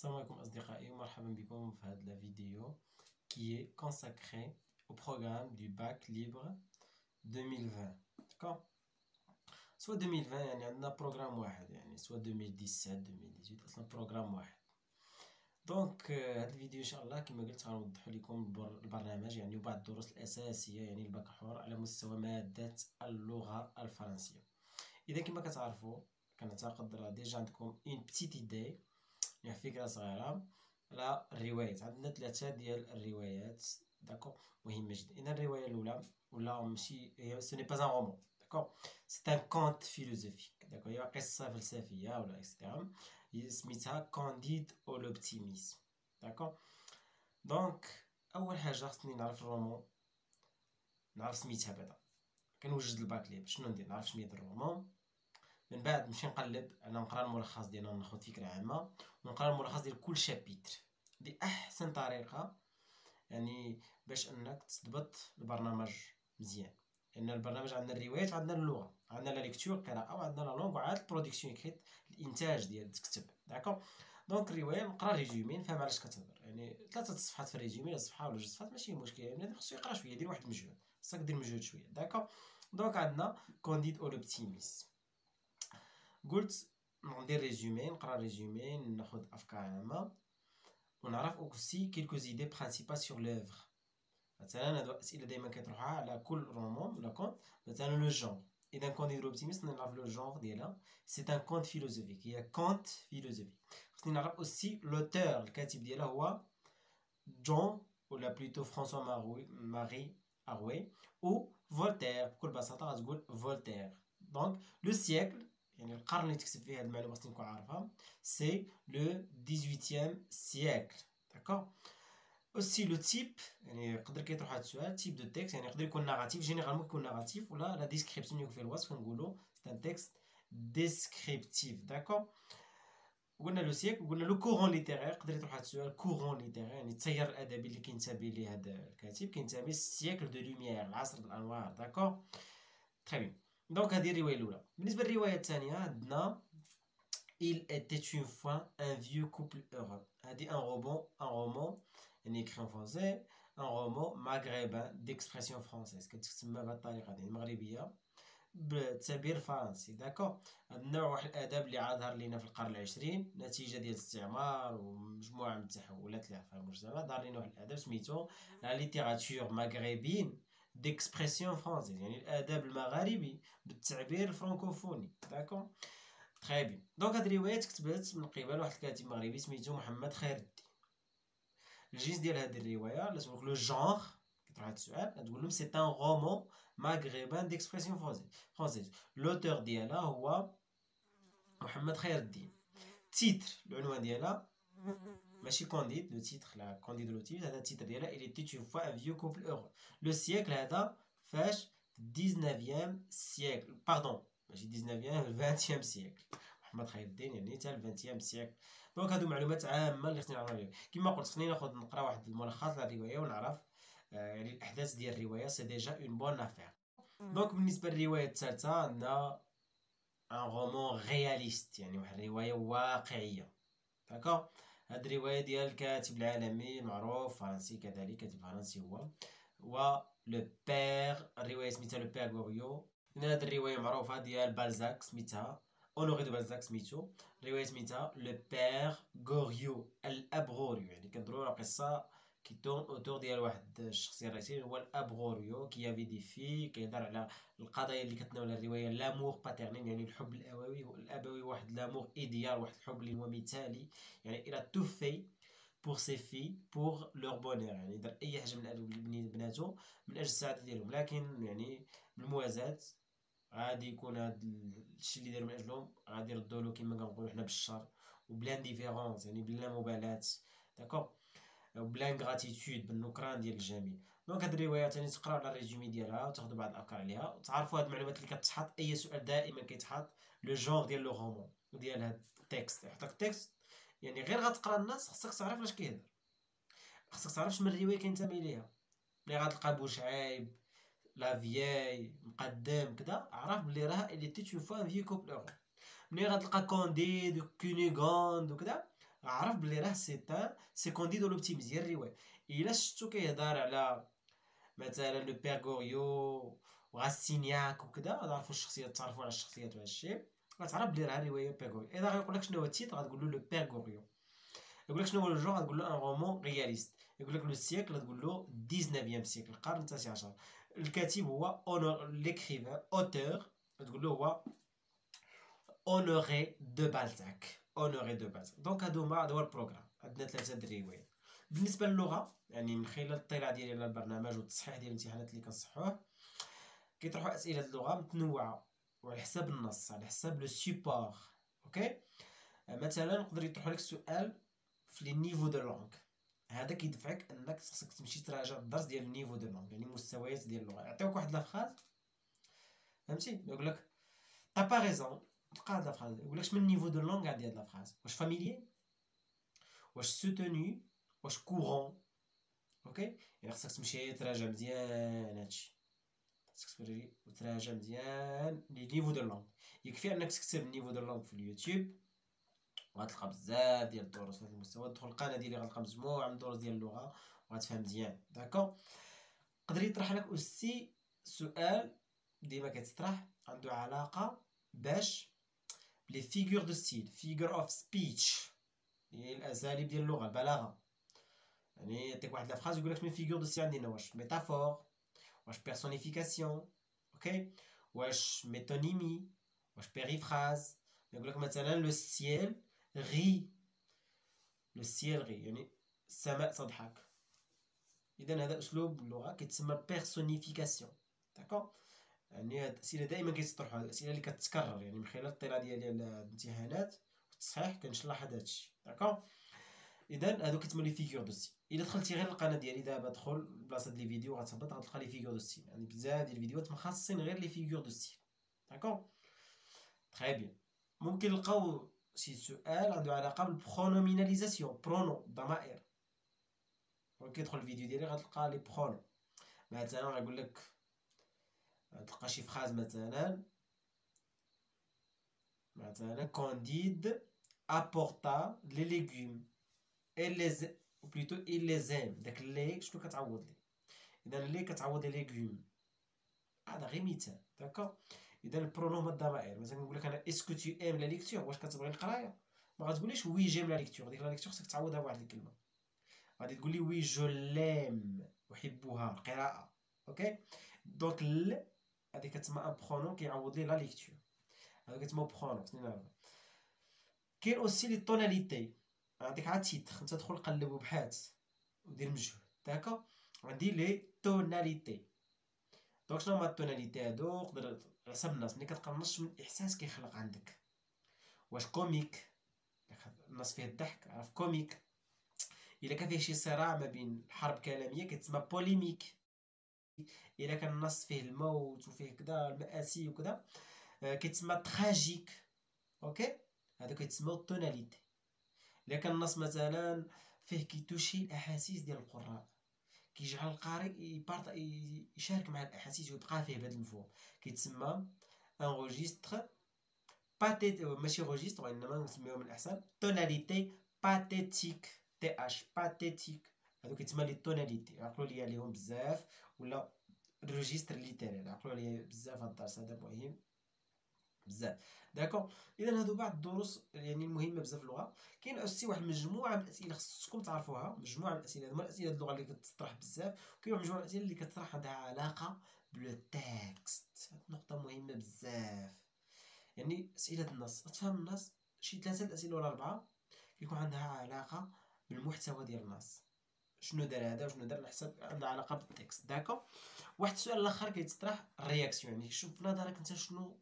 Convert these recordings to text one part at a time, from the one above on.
Salam alaikum asdiqai, marhaban bikoum في هذه la vidéo qui est consacrée au programme du bac libre 2020. D'accord? Soit 2020 يعني عندنا programme واحد يعني soit 2017 2018 اصلا programme واحد. دونك هذه الفيديو ان شاء الله كما قلت غنوضح لكم البرنامج يعني وبعض الدروس الاساسيه يعني الباك حور على مستوى ماده اللغه الفرنسيه. اذا كما كتعرفوا كنعتقد راه ديجا عندكم اون بتيت ايدي يعني فكره صغيره على الروايات. عندنا ثلاثه ديال الروايات داكو مهمه جدا. اذا الروايه الاولى ولا ماشي هي سو ني با ان رومون داكو سي ان كونت فيلوزوفيك داكو هي قصه فلسفيه ولا اكسترا سميتها كانديد او لوبتيميزم داكو. دونك اول حاجه خصني نعرف الرومون، نعرف سميتها بعدا كنوجد الباك ليب شنو ندير نعرف سميت الرومون، من بعد نمشي نقلب انا نقرا الملخص ديالو ناخذ فكره عامه ونقرا الملخص ديال كل شابيتر. دي احسن طريقه يعني باش انك تضبط البرنامج مزيان، لان البرنامج عندنا الروايات وعندنا اللغه، عندنا لا ليكتور قراءه وعندنا لا لونغ وعاد البرودكسيون اكريت الانتاج ديال تكتب داكو. دونك الروايه نقرا ريزومي نفهم علاش كتهضر، يعني 3 صفحات في الريزومي ولا صفحه ولا 2 صفحات ماشي مشكل، يعني خصو يقرا شويه يدير واحد المجهود، خصك دير مجهود شويه داكو. دونك عندنا كونديد او لوبتيميزم، قلت ندير ريزومي نقرا ريزومي ناخذ افكار عامه ونعرف اوكسي كيلكو زيدي برينسيبال سور لوفر. مثلا هادو اسئله دائما كيطرحوها على كل رومون ولا كونت. مثلا لو جونغ، اذا كونديد اوبتيميست نعرف لو جونغ ديالها سي ان كونت فيلوزوفيك، هي كونت فيلوزوفيك. خصني نعرف اوسي لوتور الكاتب ديالها هو جون ولا بلوتو فرانسوا ماري اروي او فولتير، بكل بساطه غتقول فولتير. دونك لو سيكل يعني القرن اللي تكتب فيه هاد المعلومه خصني نكون عارفها سي لو 18 سيكل داكور. اوسي لو تيب يعني يقدر كيطرح هاد السؤال تيب دو تيكست، يعني يقدر يكون ناراتيف جينيرالمون يكون ناراتيف ولا لا ديسكريبسيون يكون فيه الوصف نقولوا سي ان تيكست ديسكريبتيف داكور. وقلنا لو سيكل وقلنا لو كورون ليتيرير، يقدر يطرح هاد السؤال كورون ليتيرير يعني التيار الادبي اللي كينتمي ليه هذا الكاتب كينتمي للسيكل دو لوميير العصر الانوار داكور. تري بيان. دونك هذه الروايه الاولى. بالنسبه للروايه الثانيه عندنا Il était une fois un vieux couple heureux. هذه un roman يعني écrit en français, un roman maghrébin d'expression française كتسمى بهذه الطريقه هذه مغربيه بالتعبير الفرنسي داكور. هذا النوع واحد الادب اللي عاد ظهر لينا في القرن العشرين نتيجه ديال الاستعمار ومجموعه من التحولات اللي عرفها المجتمع. ظهر لينا واحد الادب سميتو لا ليتيراتور ماغريبين ديكسبرسيون فرونسيز يعني الادب المغاربي بالتعبير الفرنكوفوني داكور. تري بيان. دونك هاد الروايه تكتبت من قبل واحد الكاتب مغربي سميتو محمد خير الدين. الجنس ديال هاد الروايه لا سموك لو جونغ كيطرح هاد السؤال تقول لهم سي ان رومون ماغريبان ديكسبرسيون فرونسيز. لوتور ديالها هو محمد خير الدين. تيتر العنوان ديالها ماشي كونديد لو تيتر لا كونديد لو تيتر، هذا التيتر ديالها il était une fois un vieux couple heureux. لو سيكل هذا فاش 19e سيكل باردون ماشي 19 20e سيكل. محمد خير الدين يعني حتى 20 سيكل. دونك هادو معلومات عامه اللي خصني نعرفها. كما قلت خصني نقرا واحد الملخص للروايه ونعرف يعني الاحداث ديال الروايه سي ديجا اون بون افير. دونك بالنسبه للروايه الثالثه عندنا ان رومون رياليست يعني واحد الروايه واقعيه داكور. هاد الروايه ديال الكاتب العالمي المعروف فرنسي كذلك كاتب فرنسي هو لو بير. الروايه سميتها لو بير غوريو. هاد الروايه معروفه ديال بالزاك سميتها اونوري دو بالزاك سميتو. الروايه سميتها لو بير غوريو الاب غوريو، يعني كنديروا قصه كيتون اوتور ديال واحد الشخصيه الرئيسيه هو الاب غوريو كي افي دي في كيهضر على القضايا اللي كتناولها الروايه لامور باترنيل يعني الحب الابوي واحد لامور ايديال واحد الحب اللي هو مثالي يعني الى تو في pour ses filles pour leur bonheur يعني دار اي حاجه من بناتو من اجل السعاده ديالهم، لكن يعني بالموازاه غادي يكون هاد الشيء اللي داروا من اجلهم غادي يردوا له كما كنقولوا حنا بالشر وبلا ديفيرونس يعني بلا مبالاه داكور وبلا غراتيتود بالنكران ديال الجميع. دونك هاد الروايه ثاني تقراو على الريزومي ديالها وتاخذوا بعض الافكار عليها وتعرفوا هاد المعلومات اللي كتحط اي سؤال دائما كيتحط لو جونغ ديال لو رومون وديال هاد التكست. يحطك التكست يعني غير غتقرا النص خصك تعرف واش كيهضر، خصك تعرف شنو الروايه كينتمي ليها. ملي غتلقى بوشعيب لا فياي مقدم كذا عرف بلي راه اللي تيت اون فوا فيو كوبل اورو. ملي غتلقى كونديد وكونيغوند وكذا عرف بلي راه سي كوندي دو لوبتيميز ديال الروايه. الا شفتو كيهضر على مثلا لو بيرغوريو وغاسينياك وكذا، تعرفوا الشخصيات، تعرفوا على الشخصيات وهذا الشيء، غتعرف بلي راه الروايه بيرغوريو. اذا غيقول لك شنو هو التيتر غتقول له لو بيرغوريو. يقول لك شنو هو لو جون غتقول له ان رومون رياليست. يقول لك لو سيكل غتقول له 19 سيكل، القرن التاسع عشر. الكاتب هو اونور ليكريفان اوتور، تقول له هو اونوري دو بالزاك. اونوري دو بالزاك. دونك هذا هو البروغرام. عندنا ثلاثه د الروايات. بالنسبه للغه، يعني من خلال الاطلاع ديالي على البرنامج والتصحيح ديال الامتحانات اللي كنصحوه، كيطرحوا اسئله اللغه متنوعه وعلى حساب النص، على حساب لو سيبور. اوكي، مثلا نقدر يطرحوا لك سؤال في لي نيفو دو لونغ. هذا كيدفعك انك خصك تمشي تراجع الدرس ديال النيفو دو لونغ، يعني مستويات ديال اللغه. يعطيوك واحد لافراز، فهمتي، يقول لك تا با ريزون، تلقى هاد لافراز يقول لك شمن النيفو دو لونغ عندي هاد لافراز، واش فاميليي، واش سوتوني، واش كورون. اوكي، يعني خصك تمشي تراجع مزيان هادشي، خصك تمشي وتراجع مزيان لي نيفو دو لونغ. يكفي انك تكتب النيفو دو لونغ في اليوتيوب، وغتلقى بزاف ديال الدروس في هذا المستوى. دخل القناه ديالي غتلقى مجموعه من الدروس ديال اللغه وغتفهم مزيان. داكوغ، يقدر يطرح لك اوسي سؤال ديما كيتطرح عنده علاقه باش لي فيغور دو ستيل، فيغور اوف سبيتش، هي الاساليب ديال اللغه، البلاغه. يعني يعطيك واحد لا فراز يقول لك شنو فيغور دو ستيل عندنا، واش ميتافور، واش بيرسونيفيكاسيون، اوكي، واش ميتونيمي، واش بيريفراز. يقول لك مثلا لو سيل غي، لو سيل غي يعني السماء تضحك. اذا هذا اسلوب اللغه كيتسمى بيرسونيفيكاسيون. داكوغ، يعني هاد الاسئله دائما كيتطرحوا، هاد الاسئله اللي كتكرر، يعني من خلال الاطلاع ديالي على الامتحانات والتصحيح كنشرح هذا الشيء. داكوغ، اذا هادو كيتسموا لي فيغور دو ستيل. الا دخلتي غير القناه ديالي دابا، دخل بلاصه لي فيديو غتهبط غتلقى لي فيغور دو ستيل، يعني بزاف ديال الفيديوهات مخصصين غير لي فيغور دو ستيل. داكوغ، تري بيان. ممكن نلقاو شي سؤال عنده علاقه بالبرونوميناليزاسيون، برونو، الضمائر. كيدخل الفيديو ديالي غتلقى لي برونو. مثلا غيقول لك تلقى شي فراز مثلا كونديد apporta les légumes et les ou plutôt il les aime. داك اللي شنو كتعوض ليه؟ اذا اللي كتعوض لي ليغوم، هذا غير مثال. داكوغ، اذا البرونوم هما الضمائر. مثلا نقول لك انا اسكو تي ايم لا ليكتور، واش كتبغي القرايه؟ ما غتقوليش وي جيم لا ليكتور، ديك لا ليكتور خصك تعوضها بواحد الكلمه. غادي تقول لي وي جو ليم، احبها القراءه. اوكي، دونك هذه كتسمى ان برونوم كيعوض لي لا ليكتور، هذا كيتسمى برونوم. خصني نعرف. كاين اوسي لي طوناليتي. نعطيك عاد تيتر، انت تدخل قلب وبحث ودير مجهود. داكوغ، عندي لي طوناليتي. دونك شنو هما الطوناليتي هادو؟ نقدر على حسب الناس، ملي كتقنص من الاحساس كيخلق عندك. واش كوميك، النص فيه الضحك، عرف كوميك. الا كان فيه شي صراع ما بين حرب كلاميه كتسمى بوليميك. الا كان النص فيه الموت وفيه كذا المآسي وكذا كيتسمى تراجيك. اوكي، هادو كيتسموا الطوناليتي. الا كان النص مثلا فيه كيتوشي الاحاسيس ديال القراء، كيجعل القارئ يشارك مع الاحاسيس ويبقى فيه بهذا المفهوم، كيتسمى ان روجيستر باتيت، ماشي روجيستر وانما نسميوه من الاحسن توناليتي باتيتيك، تي اش باتيتيك. هادو كيتسمى لي طوناليتي. عقلوا لي عليهم بزاف، ولا الريجيستر ليترال، عقلوا عليه بزاف. هاد الدرس هذا مهم بزاف. داكوغ، اذا هادو بعض الدروس يعني المهمه بزاف في اللغه. كاين اوسي واحد المجموعه من الاسئله خصكم تعرفوها. مجموعه من الاسئله هما الاسئله اللغه اللي كتطرح بزاف. وكاين مجموعه من الاسئله اللي كتطرح عندها علاقه بلو تكست. هاد النقطه مهمه بزاف، يعني اسئله النص تفهم النص. شي 3 الاسئله ولا 4 كيكون عندها علاقه بالمحتوى ديال النص، شنو دار هذا وشنو دار، نحسب عندها علاقه بالتكست. داكوغ، واحد السؤال الاخر كيتطرح الرياكسيون، يعني شوف في نظرك انت شنو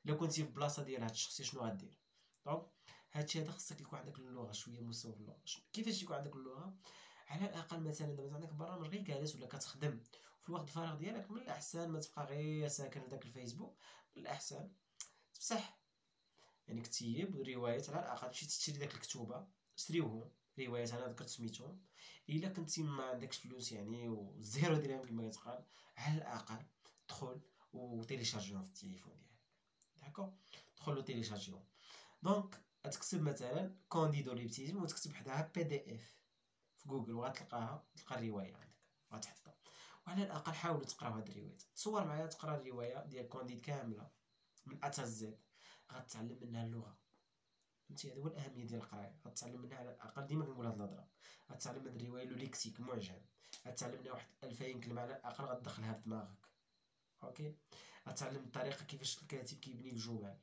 لو كنتي في البلاصه ديال هاد الشخص شنو غدير. دونك هادشي هذا خصك يكون عندك اللغه شويه مستوى في اللغه. كيفاش يكون عندك اللغه؟ على الاقل مثلا دابا عندك برامج غير جالس ولا كتخدم في الوقت الفراغ ديالك، من الاحسن ما تبقى غير ساكن في داك الفيسبوك. من الاحسن تفسح، يعني كتيب روايات على الاقل، تمشي تشري داك الكتوبه، شريوهم روايات انا ذكرت سميتهم. الا كنتي ما عندكش فلوس يعني وزيرو درهم كما كيتقال، على الاقل دخل وتيليشارجيهم في التليفون ديالك. داكوغ، دخل تيليشارجيهم. دونك غتكتب مثلا كونديدو ليبتيزم وتكتب حداها PDF في جوجل وغتلقاها، تلقى الروايه عندك غتحطها. وعلى الاقل حاولوا تقراو هاد الروايات. تصور معايا تقرا الروايه ديال كونديد كامله من ا حتى زد، غتعلم منها اللغه. فهمتي؟ هذا هو الاهميه ديال القرايه. غتعلم منها على الاقل، ديما كنقول هاد الهضره، غتعلم من الروايه لو ليكسيك معجم، غتعلم منها واحد 2000 كلمه على الاقل غتدخلها في دماغك. اوكي. غتعلم الطريقه كيفاش الكاتب كيبني الجمل،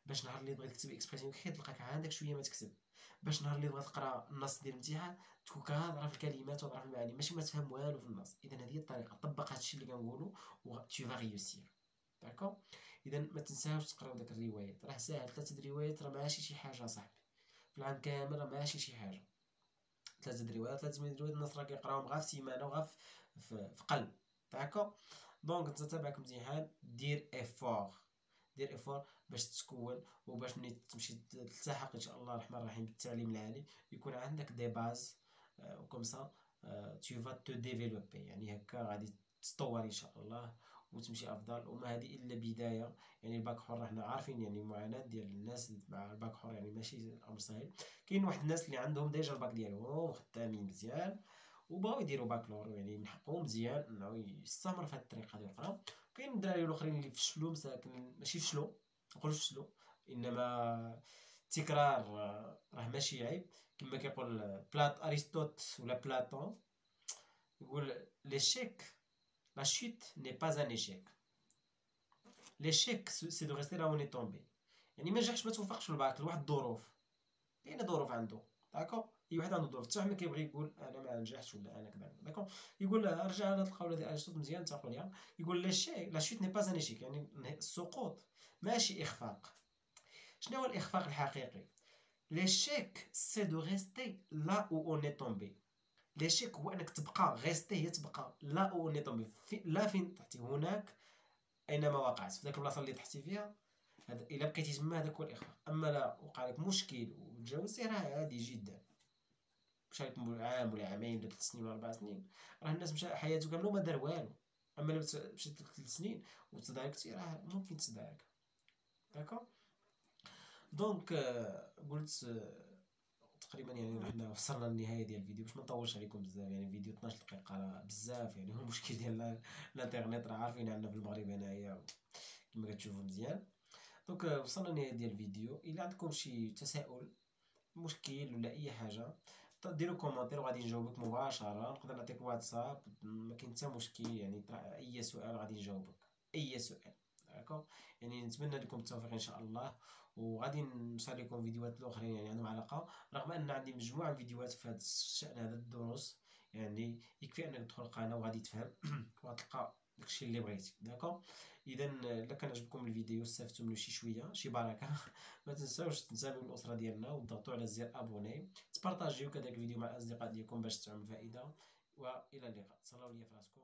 باش نهار اللي بغيت تكتب اكسبرسيون كي تلقاك عندك شويه ما تكتب، باش نهار اللي بغيت تقرا النص ديال الامتحان تكون كتعرف الكلمات وتعرف المعاني، ماشي ما تفهم والو في النص. اذا هذه هي الطريقه، طبق هادشي اللي كنقولوا و tu vas réussir. داكور. اذا ما تنساوش تقراو داك الروايات، راه ساهل. 3 د الروايات راه ماشي شي حاجه صاحبي في العام كامل، راه ماشي شي حاجه. 3 د الروايات، 3 د الروايات الناس راه كيقراوهم غير في سيمانه وغير في قلب. داكور. دونك انت تابعك امتحان، دير ايفور، دير ايفور باش تكون، وباش ملي تمشي تلتحق ان شاء الله الرحمن الرحيم بالتعليم العالي يكون عندك دي باز، وكم سا tu vas te développer، يعني هكا غادي تطور ان شاء الله وتمشي افضل. وما هذه الا بدايه. يعني الباك حر احنا عارفين يعني المعاناه ديال الناس مع الباك حر، يعني ماشي الامر سهل. كاين واحد الناس اللي عندهم ديجا الباك ديالهم وخدامين مزيان وبغاو يديروا باكلور، يعني من حقهم مزيان انه يستمر في هذه الطريقه ديال القراءه. كاين الدراري الاخرين اللي فشلوا مساكن، ماشي فشلوا، نقولوش فشلوا، انما التكرار راه ماشي عيب. كما كيقول ارسطوط ولا بلاطون، يقول l'échec la chute n'est pas un échec. L'échec c'est de rester là où on est tombé. يعني ما نجحش ما توفقش في الباك لواحد الظروف، كاينه ظروف عنده. داكوغ. اي واحد عنده ظروف، حتى واحد ما كيبغي يقول انا ما نجحتش ولا انا كذا. داكوغ. يقول رجع لهاد القول ديال ارسطو مزيان تاخذ ليها. يقول لا شوت ني با ان ايشيك، يعني السقوط ماشي اخفاق. شنو هو الاخفاق الحقيقي؟ ليشيك سي دو ريستي لا او اون اي تومبي. ليشيك هو انك تبقى غيستي، هي تبقى لا او اون اي تومبي، لا فين تحتي، هناك اينما وقعت، في ذاك البلاصه اللي تحتي فيها. هذا الا بقيتي تما هذاك هو الاخفاق. اما لا وقع لك مشكل وتجاوزتي راه عادي جدا. مشى لك عام ولا عامين ولا 3 سنين ولا 4 سنين، راه الناس مشى حياته كامله وما دار والو. اما الا مشيت لك 3 سنين وتداركتي راه ممكن تدارك. داكوغ. دونك قلت تقريبا يعني حنا وصلنا للنهايه ديال الفيديو باش ما نطولش عليكم بزاف. يعني فيديو 12 دقيقه راه بزاف. يعني هو المشكل ديال الانترنت راه عارفين عندنا في المغرب هنايا كما كتشوفوا مزيان. دونك وصلنا للنهايه ديال الفيديو. الا عندكم شي تساؤل، مشكل ولا اي حاجه، ديروا كومونتير وغادي نجاوبك مباشره. نقدر نعطيك واتساب، ما كاين حتى مشكل. يعني طرح اي سؤال غادي نجاوبك، اي سؤال. داكوغ. يعني نتمنى لكم التوفيق ان شاء الله. وغادي نشر لكم فيديوهات الاخرين يعني عندهم علاقه، رغم ان عندي مجموعه فيديوهات في هذا الشان، هذا الدروس. يعني يكفي انك تدخل القناه وغادي تفهم وغتلقى داكشي اللي بغيتي. داكوغ. اذا الا كان عجبكم الفيديو استفدتوا منه شي شويه شي بركه ما تنساوش تنتموا للاسره ديالنا وتضغطوا على زر ابوني، تبارطاجيو كذلك الفيديو مع الاصدقاء ديالكم باش تعم فائده. والى اللقاء. تصلوا لي في راسكم.